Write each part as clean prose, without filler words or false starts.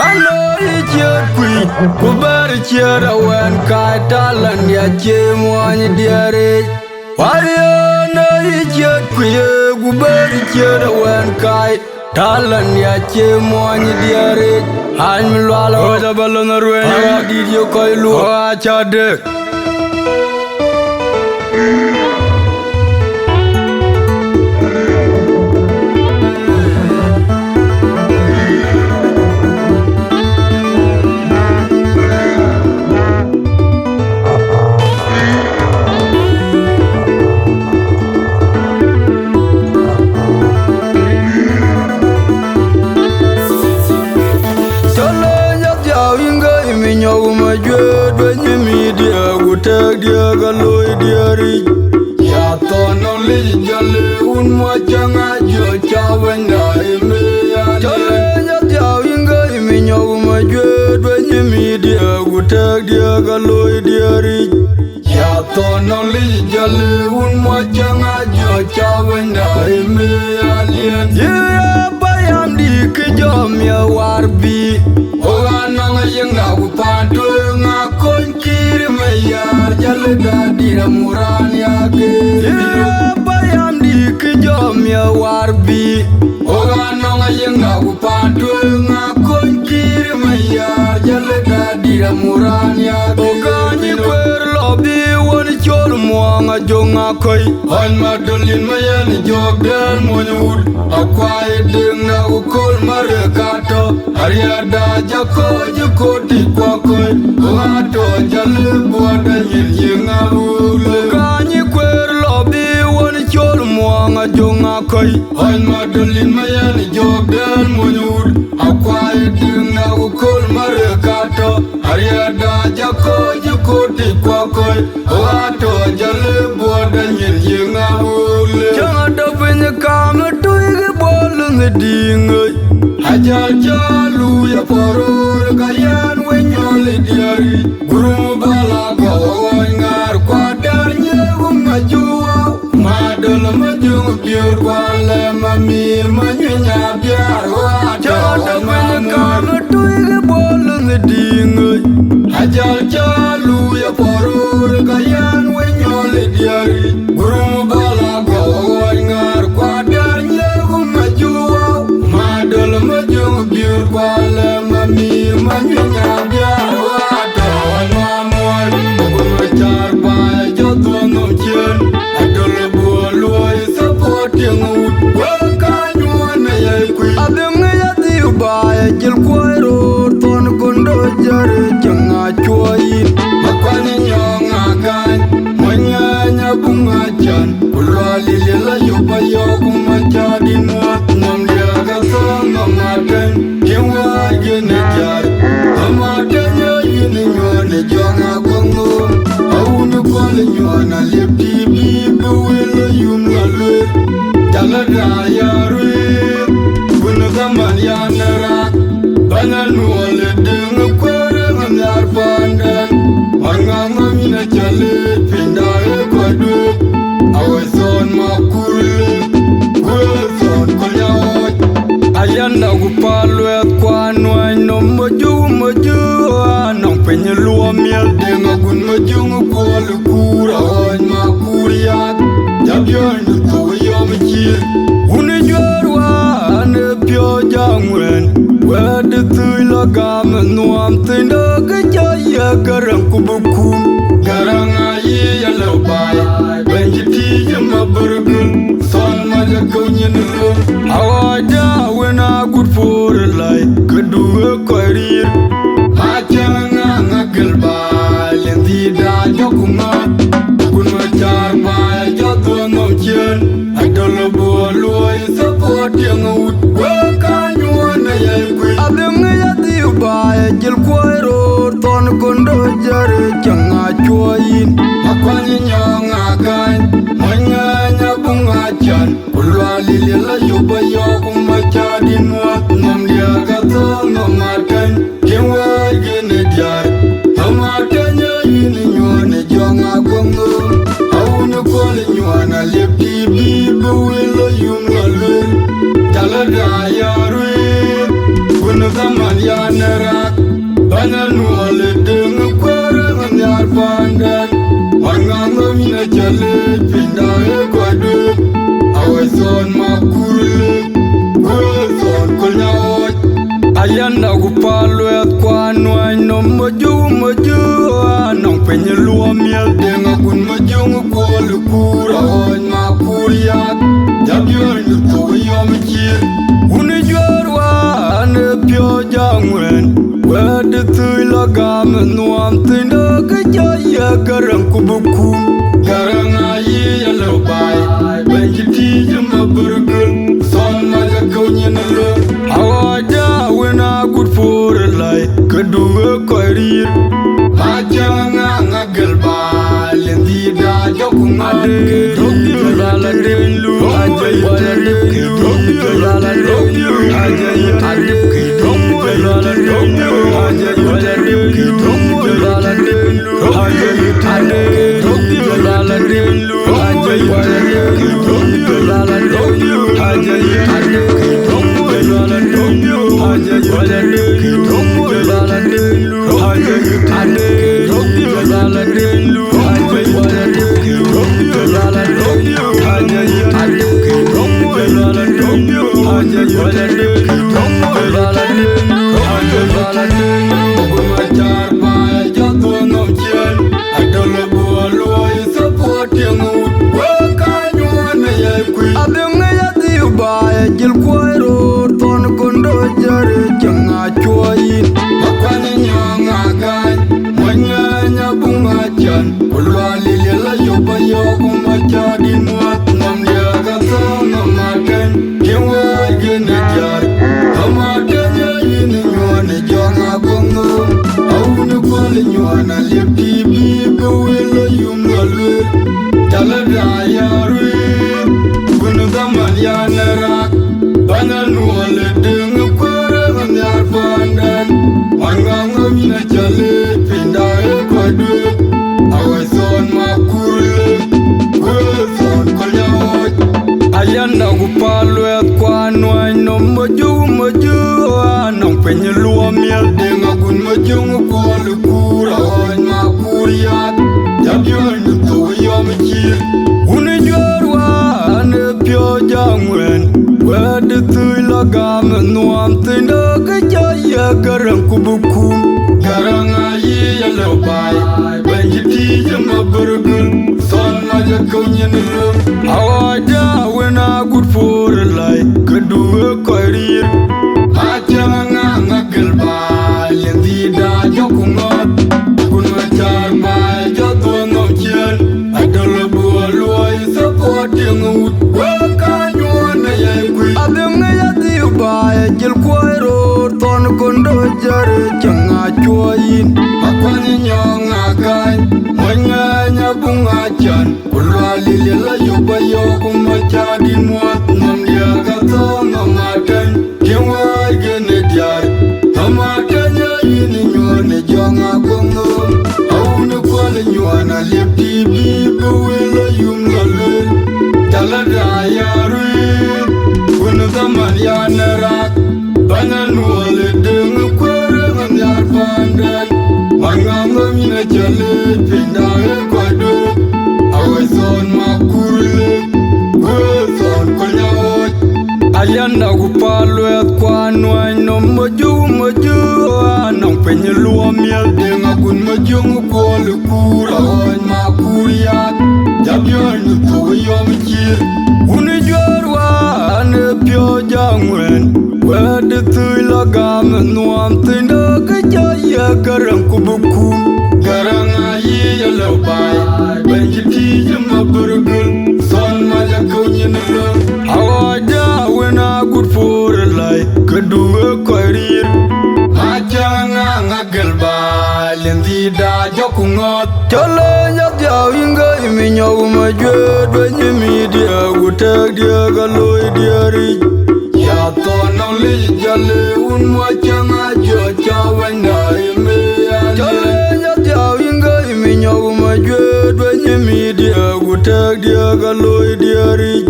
Ano ichiot kui kubar chiot awen kai talan ya che mwany diare. Wario no ichiot kui kubar chiot awen kai talan ya che mwany diare. Anh lwalo oja balon ruenya didio koi lu achade. Dia galoi diari ya tono le jale un mo changa jo chawenda ime ya jale ya jawinga ime nyogu ma jwe nyimi dia gutak dia galoi diari ya tono le jale un mo changa jo chawenda ime ya lien ya bayam di kejom ya warbi ogana ngayenga upantu ngakon kiri maya jalda dira muran yake ya bayam di kejom ya warbi ogana ngayenga upantu ngakon kiri maya jalda dira muran yake ogani kwer lobi woni chol mwanga jonga koi han madolin mayan jogdan monyud akwai ding na ukol marekato ariada jako jukoti kwa koi wato jale boda yinga ule kanyi kwer lobi woni chol mwanga jonga koi han madolin mayan jogdan monyud akwai ding na ukol marekato ariada jako jukoti kwa koi wato jale boda yinga ule changa dobenya kam tuige bolung dingai Ajal jalu ya porur kayan wenyole diari Guru bala gawai ngar kwadarnya umajua Madal majung biur wale mamir manyunya biar Wajada menyekam tuige bolong dingai Ajal jalu ya porur kayan wenyole diari Guru bala gawai ngar kwadarnya umajua Madal majung biur wale mamir manyunya biar Wajada namuan Guru car paya jodoh ngomcian Adol buoluai support yang ud Wakanyuan ya kui Adem ya diubaya jil kuai road Ton kondo jari janga cuain Makwani nyong agan Manyanya bunga jan Kulwali lila yubayo kumachadin muat Nom dia kata ngamaten Kiwa gini jar Amatennya yini nyone jonga kongo Awunu kwale nyona lepti bibu wila yum ngalwe Jalada ya ruit Bunu gaman ya nerak Bangan wale denga kwere ngamyar pandan Marga ngamina chalit pindahe kwa duk Aweson makurle Kweson kulyawat Ayanda kupalwet kwa nwany Nom maju Anong penye luwa miel Denga gun maju Kuala kura Hoj makuriak Jabyon yuto yom chir Uni jorwa Ane pyo jangwen Wede tui lagam Nuam tinda Kejaya garang kubukum Garang ayi ya lobay Benji tija maburgun Son maja kunyin lum Awada wena good for a life Kedua koirir Hachanga ngagilbay Lendi da jokunga Kun macar bay Jodoh ngomcian Adol buoluai support yang ud Wakanyuan ya kui Adem ya diubaya Jil kuai road Ton kondo jari Janga cuain Makwani nyong agan Manyanya bunga jan Kulwali lila yubayo kumachadin muat Nom dia kata ngomaten Mariana Bananwale deng kwere nganyar pandan Manganga mina chale pinda ekwadu Aweson makurle Kweson kunyawot Ayanda kupalwet kwa nwany no maju Anong penye luwa miel denga kun majung kwa lukura Hoy makuriyat Jabyor nyuto yom chir Unijwarwa ane pyo jangwen Wede tui lagam nuam tinda kejaya garang kubukum Garang ayi yalo bay Benji tija maburgul Son maja kaunye nalo Awada wena good for a light Kedua koirir Majanga ngagal ba Lendi da jokung ade Rogi lala denlu Ajay denlu Rogi lala denlu Ajay denlu Rogi lala denlu Ajay denlu Rogi lala denlu Ajay denlu Rogi lala denlu Ajay denlu Rogi lala denlu Ajay denlu Rogi lala denlu Ajay denlu Rogi lala denlu Ajay denlu Rogi lala denlu Ajay denlu Rogi lala denlu Ajay denlu Rogi lala denlu Ajay denlu Rogi lala denlu Ajay denlu Bumachar pa jato nom chen Adolo bualo support yang Wakanyo na yakui Abeng ya diuba jil kwairo ton kondo jare changa chuain Makwani nyanga gan Mwanya bumachan Kulwali lela yoba yobu machadi muat Namdia gato ngamaten Kiwa gene jar Amaten ya yini nywane jonga bongo Aunu kwali nywana lepti bibu wila yungalwe Talada yarwe Bunu gaman yanarak Bananwale dengu kwere nganyar pandan Manganga mina chale pinda ekwadu Aweson makurle Kweson kunyawot Ayanda kupalwet kwa nwany no maju Anong penye luwa miel denga kun majung kwa lukura Hoy makuriyat Jabyor nyuto yom chir Unijwarwa ane pyo jangwen Wede tui lagam nuam tinda kejaya garang kubukum Garang ayi yalo bay Benji tija maburgul Son maja kaunye nilo Awada wena good for a light Kedua koirir Majanga ngagal bay Lendi da jokungot Kun machar bay Joto ngom chen Adolo bualoi support yang ut Wakanyo na yakui Abeng ya diuba jil kwairo Ton kondo jare changa chuain Makwani nyonga gan Mwanya bunga chan Kulwali lela yoba yobu machadi muat Namdia gato ngamaten Kiwa gene jar Ngamaten ya yini nywane jonga bongo Aunu kwali nywana lepti bibu wila yungalwe Talada yarwe Bunu gaman yanarak Bananwale dengu kwere nganyar pandan Manganga mina chale pinda ekwadu Aweson makurle Kweson kunyawot Ayanda kupalwet kwa nwany no maju Anong penye luwa miel denga kun majung kwa lukura Hoy makuriyat Jabyor nyuto yom chir Unijwarwa ane pyo jangwen Wede tui lagam nuam tinda kejaya garang kubukum Garang ayi yalo bay Benji tija maburgul Son maja kaunye nilo Awada wena good for a light Kedua koirir Majanga ngagal ba Lendi da jokungot Chale nyat yaw inga iminyaw majwed Benji media gutek dia galoi dia rich Yato nong li jale un mwachanga jo chawenda ime Chale nyat yaw inga iminyaw majwed Benji media gutek dia galoi dia rich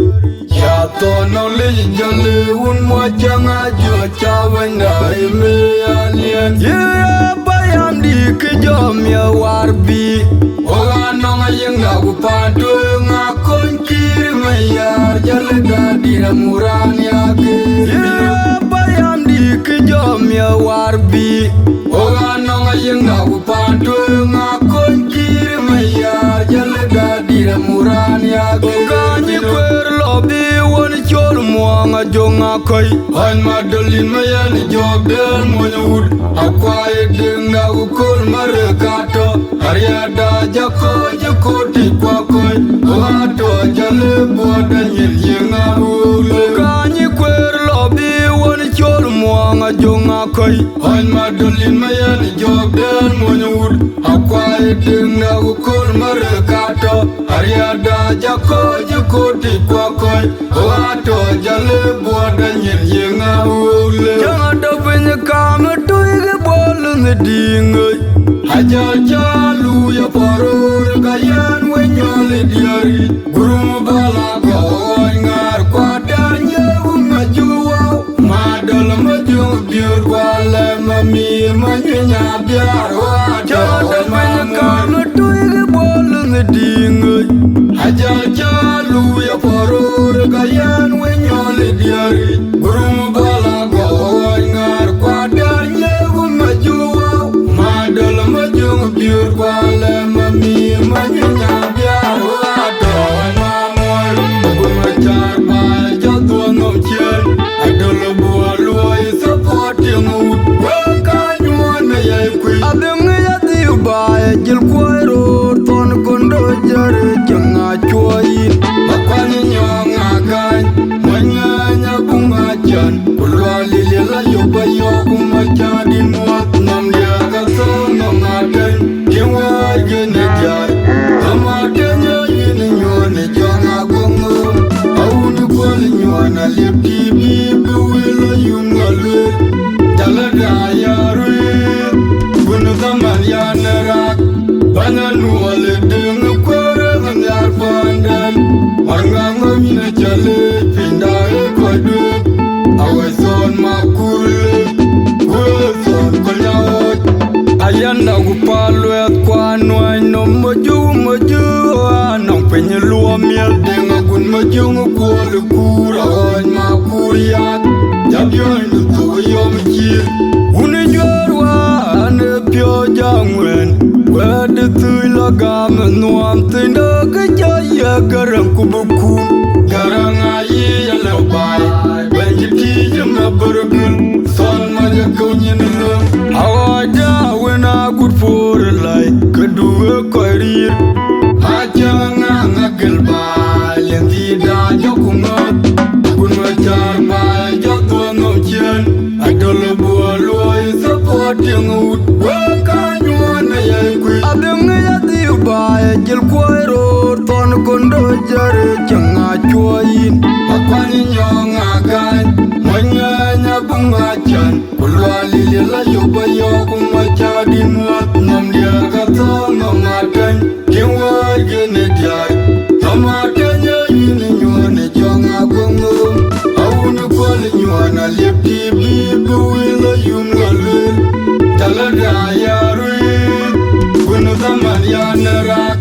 Yato nong li jale un mwachanga jo chawenda ime yen ye bayam di ke jom ya warbi oga nonga yenga ku pantu nga kon kir me yar jale ga dira muran ya ke ye bayam di ke jom ya warbi oga nonga yenga ku pantu nga kon kir me yar jale ga dira muran ya ke kanyi kwer lobi woni chol muanga jonga koi han madolin mayani jogdel monyud akwaye denga ukol marekato ariada jako jakoti kwakoi wato jale boda nyinga ulo kanyi kwer lobi woni chol muanga jonga koi han madolin mayani jogdel monyud akwaye denga ukol marekato ariada jako jakoti kwakoi wato jale boda nyinga ulo janga dobenya kama tuige bolu ngedingai hajar jalu ya parur kayan wenyole diari gurum bala goy ngar kwadanya umajuwa madal maju biur wala mami manyanya biar wa janga dobenya kama tuige bolu ngedingai hajar jalu ya parur kayan wenyole diari gurum bala goy ngar kwadanya umajuwa madal maju biur wala mami manyanya biar wa mamoy gumachar ba jadwa nom chen adol bualoi support yamut wakanywana yaikui abeng yadi ba jil kwairo ton kondo jare janga choi makwani nyonga gan manyanya bunga chan kulwali lela yoba yokuma chadin wat nam dia kaso ngamaten kiwa jene jai amaten yini nyone janga gongo auni kwali nyona lepti bibi wila yungalwe talada yarwe bunu zaman yanarak bana nuwale dengu kwere nganyar pandan marngango mina chale pinda kwadu aweson makule weson konyawot ayanda kupalwe kwanwa no moju anong penye luo miel denga kun moju kwole kura on makuriat jabyon tu yom chir uni jorwa ane pyo jangwen wede tui lagam nuam tinda kejaya garang kubuku garang ayi yalabay benji tije mabaragul son maja kaunyin lum awada wena good for life keduwe koirir hajanga ngagilba lendi da jokungot kun majar ba jatwa ngomchen adol bualoi support yangut wakanywana yaikui abeng yadi ba jil kwairo ton kondo jare janga choi makwani nyonga gan manyanya bunga chan kulwali lela yoba yokuma chadin wat nam dia kato ngamaten kiwa gene jai amaten yini nyone jonga gongo awuni kwali nyona lepti bibi wila yungalwe talada yarwe bunu zaman yanarak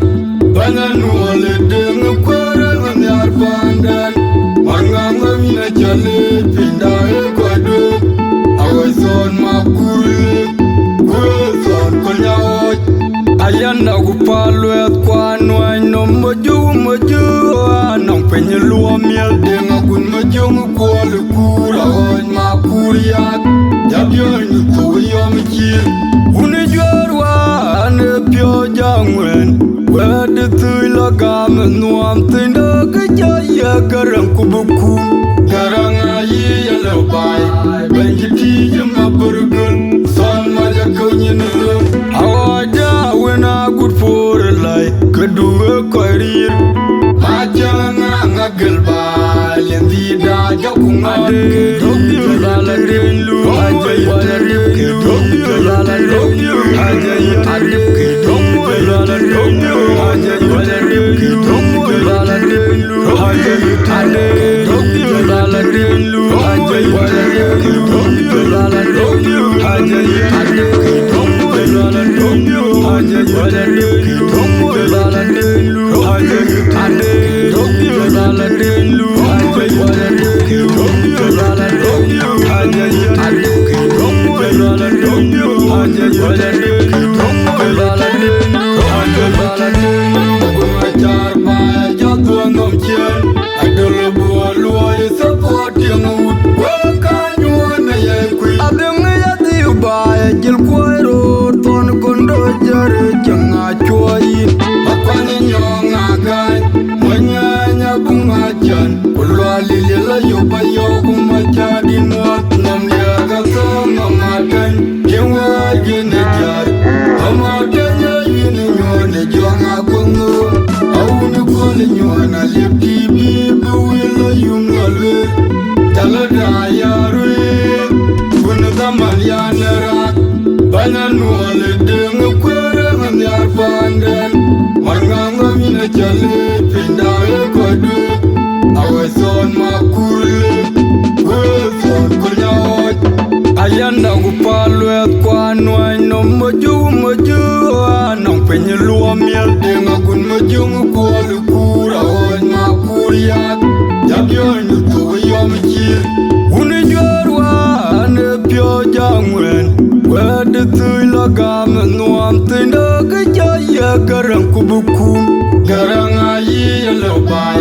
bana nuwale dengu kwere nganyar pandan marngango mina chale pinda kwadu aweson makule weson konyawot ayanda kupalwe kwanwa no moju anong penye luo miel denga kun moju kwole kura on makuriat jabyon tu yom chir uni jorwa ane pyo jangwen wede tui lagam nuam tinda kejaya garang kubuku garang ayi yalabay benji tije mabaragul son maja kaunyin lum awada wena good for life keduwe koirir hajanga ngagilba lendi da jokungot keduwe lala renlu hajaya keduwe lala renlu hajaya keduwe lala renlu hajaya keduwe lala renlu hajaya keduwe lala renlu hajaya keduwe lala renlu hajaya nyona lepti bi buwilo yumlolwe talada yarwe bunu damal yanara bana nuole deng kwere nganyar panden marnganga mina chale pindawe kodu aweson makule weson kunyawot ayanda kupalwe kwa nwany no moju anong penye luo miel denga kun moju ngukolu kura hoj makuriyat jabyon nutu yom chir uni jorwa ane pyo jangwen wede tui lagam nuam tinda kejaya garang kubukum garang ayi yalo bay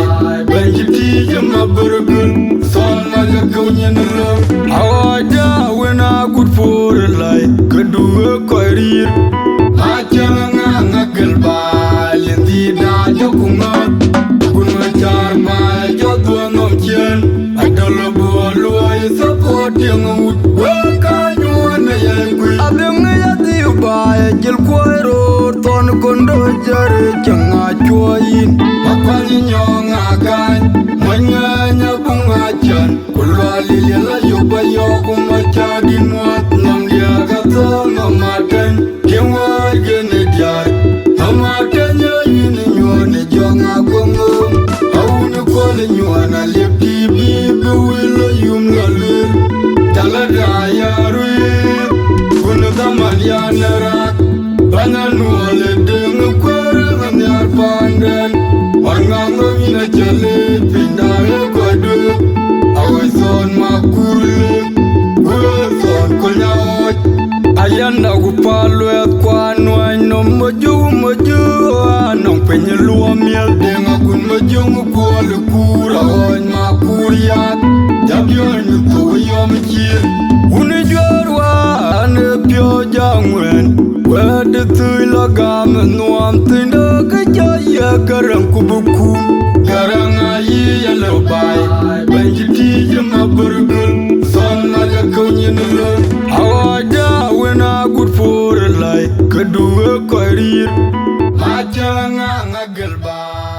benjiti jama burgun son maja kaunya nulung awada wena good for life kedua koirir achanga ngagal bay lendi da jokunga kun macar bay jodwa nom chen adolo bolo support yang ut wakanyo na yengui abeng ya tiu bay jil koiro ton kondo jare changa choyin makwani nyonga kan manyanya bunga chan kulwali lela yoba yokuma chadin wat nam dia gato ngamaten kemwa gene diar ngamaten yin nyone jonga gongo awuni kole nyona lepti bi buwilo yumlalu talada yarwe bunu damal yanara bana nuole deng kwere nganyar panden warnganga mina chale pindawe kodu aweson makule weson kunyawot ayanda kupalwe kwa nwany no moju anong penye luo miel denga kun moju ngukolu kura hoj makuriyat jabyon nutu yom chir uni jorwa ane pyo jangwen wede tui lagam nuam tinda kejaya garang kubukum garang ayi yalo bay benjiti jama burgun son maja kaunya nulung awada wena good for life kedua koirir achanga ngagal bay